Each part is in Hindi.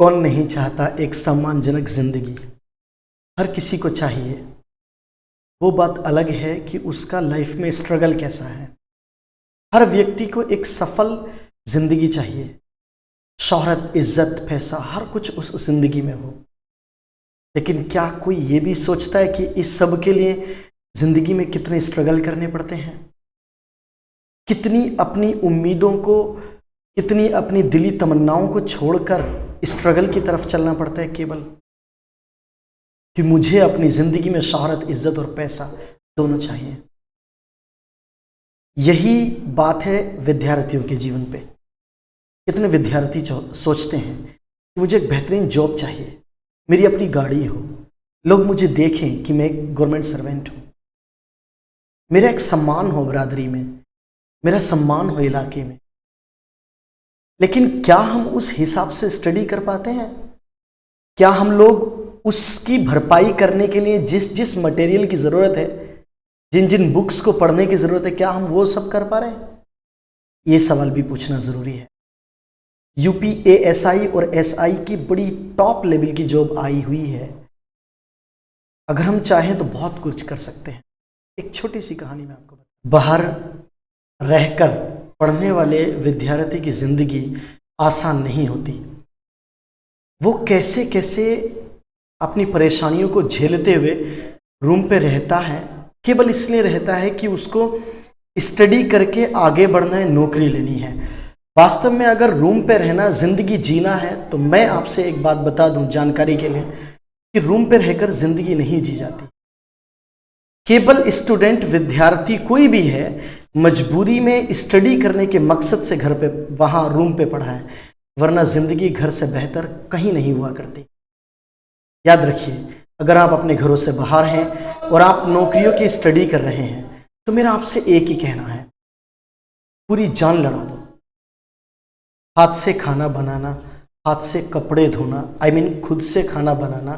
कौन नहीं चाहता एक सम्मानजनक जिंदगी। हर किसी को चाहिए। वो बात अलग है कि उसका लाइफ में स्ट्रगल कैसा है। हर व्यक्ति को एक सफल जिंदगी चाहिए। शोहरत, इज्जत, पैसा, हर कुछ उस जिंदगी में हो। लेकिन क्या कोई ये भी सोचता है कि इस सब के लिए जिंदगी में कितने स्ट्रगल करने पड़ते हैं, कितनी अपनी उम्मीदों को, कितनी अपनी दिली तमन्नाओं को छोड़कर स्ट्रगल की तरफ चलना पड़ता है केवल कि मुझे अपनी जिंदगी में शोहरत, इज्जत और पैसा दोनों चाहिए। यही बात है विद्यार्थियों के जीवन पे। कितने विद्यार्थी सोचते हैं कि मुझे एक बेहतरीन जॉब चाहिए, मेरी अपनी गाड़ी हो, लोग मुझे देखें कि मैं एक गवर्नमेंट सर्वेंट हूं, मेरा एक सम्मान हो बरादरी में, मेरा सम्मान हो इलाके में। लेकिन क्या हम उस हिसाब से स्टडी कर पाते हैं? क्या हम लोग उसकी भरपाई करने के लिए जिस जिस मटेरियल की ज़रूरत है, जिन जिन बुक्स को पढ़ने की ज़रूरत है, क्या हम वो सब कर पा रहे हैं? ये सवाल भी पूछना ज़रूरी है। यूपीएएसआई और एसआई की बड़ी टॉप लेवल की जॉब आई हुई है। अगर हम चाहें तो बहुत कुछ कर सकते हैं। एक छोटी सी कहानी मैं आपको बताऊं। बाहर रहकर पढ़ने वाले विद्यार्थी की जिंदगी आसान नहीं होती। वो कैसे कैसे अपनी परेशानियों को झेलते हुए रूम पे रहता है, केवल इसलिए रहता है कि उसको स्टडी करके आगे बढ़ना है, नौकरी लेनी है। वास्तव में अगर रूम पे रहना, जिंदगी जीना है, तो मैं आपसे एक बात बता दूं जानकारी के लिए कि रूम पे रहकर जिंदगी नहीं जी जाती। केवल स्टूडेंट, विद्यार्थी कोई भी है, मजबूरी में स्टडी करने के मकसद से घर पे, वहां रूम पे पढ़ा है, वरना जिंदगी घर से बेहतर कहीं नहीं हुआ करती। याद रखिए, अगर आप अपने घरों से बाहर हैं और आप नौकरियों की स्टडी कर रहे हैं, तो मेरा आपसे एक ही कहना है, पूरी जान लड़ा दो। हाथ से खाना बनाना, हाथ से कपड़े धोना, खुद से खाना बनाना,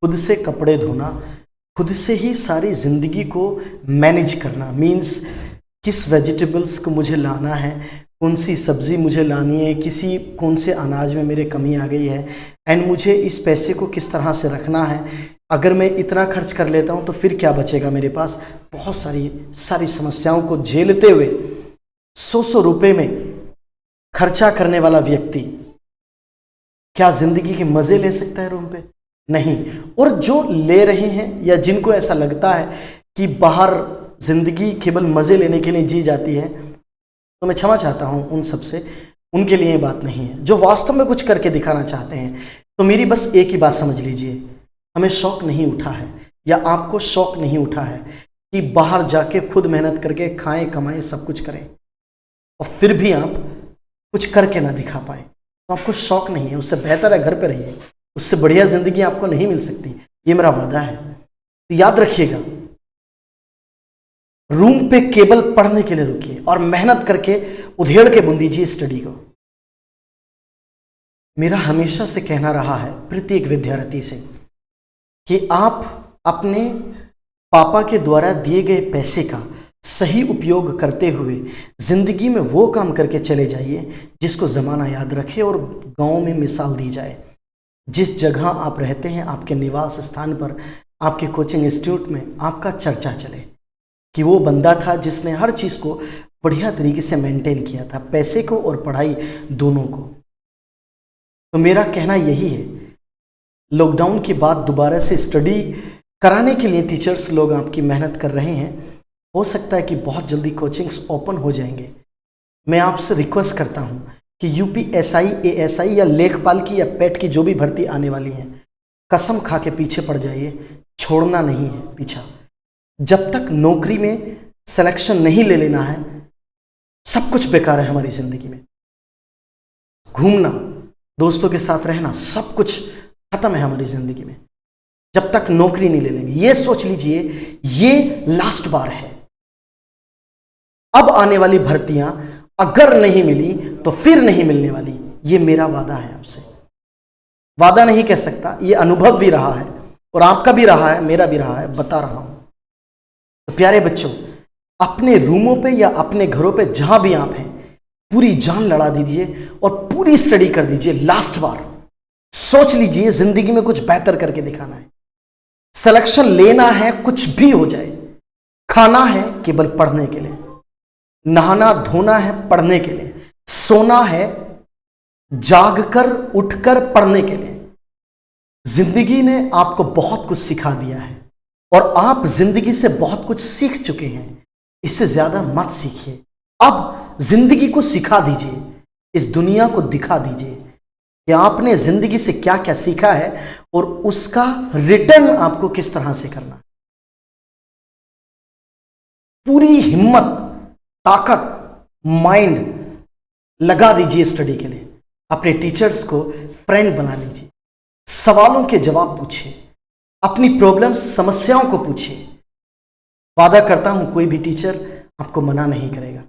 खुद से कपड़े धोना, खुद से ही सारी जिंदगी को मैनेज करना, मीन्स किस वेजिटेबल्स को मुझे लाना है, कौन सी सब्जी मुझे लानी है, कौन से अनाज में मेरे कमी आ गई है, एंड मुझे इस पैसे को किस तरह से रखना है। अगर मैं इतना खर्च कर लेता हूँ तो फिर क्या बचेगा मेरे पास। बहुत सारी समस्याओं को झेलते हुए 100 रुपए में खर्चा करने वाला व्यक्ति क्या जिंदगी के मजे ले सकता है रूम पे? नहीं। और जो ले रहे हैं या जिनको ऐसा लगता है कि बाहर जिंदगी केवल मजे लेने के लिए जी जाती है, तो मैं क्षमा चाहता हूं उन सब से। उनके लिए ये बात नहीं है। जो वास्तव में कुछ करके दिखाना चाहते हैं, तो मेरी बस एक ही बात समझ लीजिए, हमें शौक नहीं उठा है, या आपको शौक नहीं उठा है कि बाहर जाके खुद मेहनत करके खाएं, कमाएं, सब कुछ करें, और फिर भी आप कुछ करके ना दिखा पाए, तो आपको शौक नहीं है। उससे बेहतर है घर पे रहिए, उससे बढ़िया जिंदगी आपको नहीं मिल सकती। ये मेरा वादा है। तो याद रखिएगा, रूम पे केवल पढ़ने के लिए रुकिए और मेहनत करके उधेड़ के बुन दीजिए स्टडी को। मेरा हमेशा से कहना रहा है प्रत्येक विद्यार्थी से कि आप अपने पापा के द्वारा दिए गए पैसे का सही उपयोग करते हुए जिंदगी में वो काम करके चले जाइए जिसको जमाना याद रखे और गांव में मिसाल दी जाए। जिस जगह आप रहते हैं, आपके निवास स्थान पर, आपके कोचिंग इंस्टीट्यूट में आपका चर्चा चले कि वो बंदा था जिसने हर चीज़ को बढ़िया तरीके से मेंटेन किया था, पैसे को और पढ़ाई दोनों को। तो मेरा कहना यही है, लॉकडाउन के बाद दोबारा से स्टडी कराने के लिए टीचर्स लोग आपकी मेहनत कर रहे हैं। हो सकता है कि बहुत जल्दी कोचिंग्स ओपन हो जाएंगे। मैं आपसे रिक्वेस्ट करता हूं कि यूपीएसआई, एएसआई या लेखपाल की या पेट की जो भी भर्ती आने वाली है, कसम खा के पीछे पड़ जाइए, छोड़ना नहीं है पीछा। जब तक नौकरी में सिलेक्शन नहीं ले लेना है, सब कुछ बेकार है हमारी जिंदगी में। घूमना, दोस्तों के साथ रहना, सब कुछ खत्म है हमारी जिंदगी में जब तक नौकरी नहीं ले लेंगे। ये सोच लीजिए, ये लास्ट बार है। अब आने वाली भर्तियां अगर नहीं मिली तो फिर नहीं मिलने वाली। ये मेरा वादा है आपसे। वादा नहीं कह सकता, ये अनुभव भी रहा है और आपका भी रहा है, मेरा भी रहा है, बता रहा हूं। तो प्यारे बच्चों, अपने रूमों पे या अपने घरों पे जहां भी आप हैं, पूरी जान लड़ा दीजिए और पूरी स्टडी कर दीजिए। लास्ट बार सोच लीजिए जिंदगी में कुछ बेहतर करके दिखाना है, सिलेक्शन लेना है, कुछ भी हो जाए, खाना है केवल पढ़ने के लिए, नहाना धोना है पढ़ने के लिए, सोना है जागकर उठकर पढ़ने के लिए। जिंदगी ने आपको बहुत कुछ सिखा दिया है और आप जिंदगी से बहुत कुछ सीख चुके हैं। इससे ज्यादा मत सीखिए, अब जिंदगी को सिखा दीजिए, इस दुनिया को दिखा दीजिए कि आपने जिंदगी से क्या क्या सीखा है और उसका रिटर्न आपको किस तरह से करना है। पूरी हिम्मत, ताकत, माइंड लगा दीजिए स्टडी के लिए। अपने टीचर्स को फ्रेंड बना लीजिए, सवालों के जवाब पूछिए, अपनी प्रॉब्लम्स, समस्याओं को पूछिए। वादा करता हूं कोई भी टीचर आपको मना नहीं करेगा।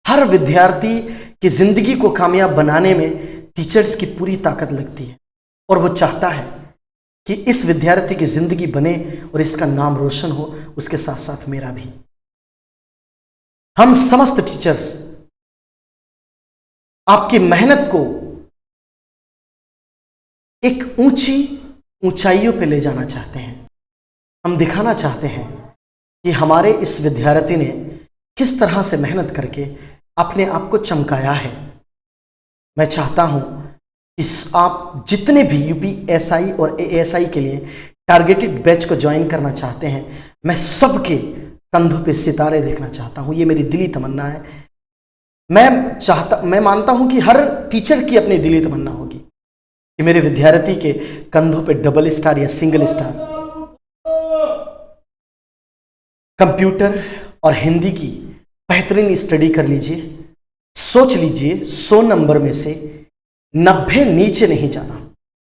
हर विद्यार्थी की जिंदगी को कामयाब बनाने में टीचर्स की पूरी ताकत लगती है और वो चाहता है कि इस विद्यार्थी की जिंदगी बने और इसका नाम रोशन हो, उसके साथ साथ मेरा भी। हम समस्त टीचर्स आपकी मेहनत को एक ऊंची ऊंचाइयों पे ले जाना चाहते हैं। हम दिखाना चाहते हैं कि हमारे इस विद्यार्थी ने किस तरह से मेहनत करके अपने आप को चमकाया है। मैं चाहता हूं कि आप जितने भी यूपीएसआई और एएसआई के लिए टारगेटेड बैच को ज्वाइन करना चाहते हैं, मैं सबके कंधों पे सितारे देखना चाहता हूं। ये मेरी दिली तमन्ना है। मैं मानता हूं कि हर टीचर की अपनी दिली तमन्ना होगी कि मेरे विद्यार्थी के कंधों पे डबल स्टार या सिंगल स्टार। कंप्यूटर और हिंदी की बेहतरीन स्टडी कर लीजिए। सोच लीजिए 100 नंबर में से 90 नीचे नहीं जाना।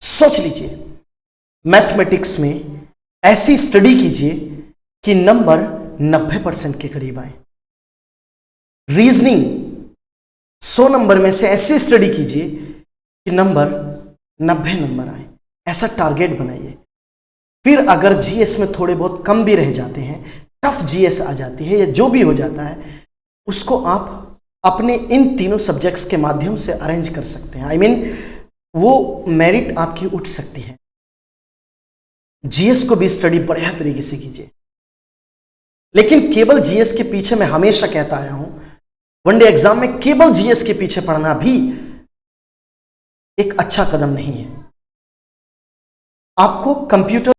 सोच लीजिए मैथमेटिक्स में ऐसी स्टडी कीजिए कि नंबर 90% के करीब आए। रीजनिंग 100 नंबर में से ऐसी स्टडी कीजिए कि नंबर 90 नंबर आए। ऐसा टारगेट बनाइए। फिर अगर जीएस में थोड़े बहुत कम भी रह जाते हैं, टफ जीएस आ जाती है या जो भी हो जाता है, उसको आप अपने इन तीनों सब्जेक्ट्स के माध्यम से अरेंज कर सकते हैं। वो मेरिट आपकी उठ सकती है। जीएस को भी स्टडी बढ़िया तरीके से कीजिए, लेकिन केवल जीएस के पीछे, मैं हमेशा कहता आया हूं, वनडे एग्जाम में केवल जीएस के पीछे पढ़ना भी एक अच्छा कदम नहीं है। आपको कंप्यूटर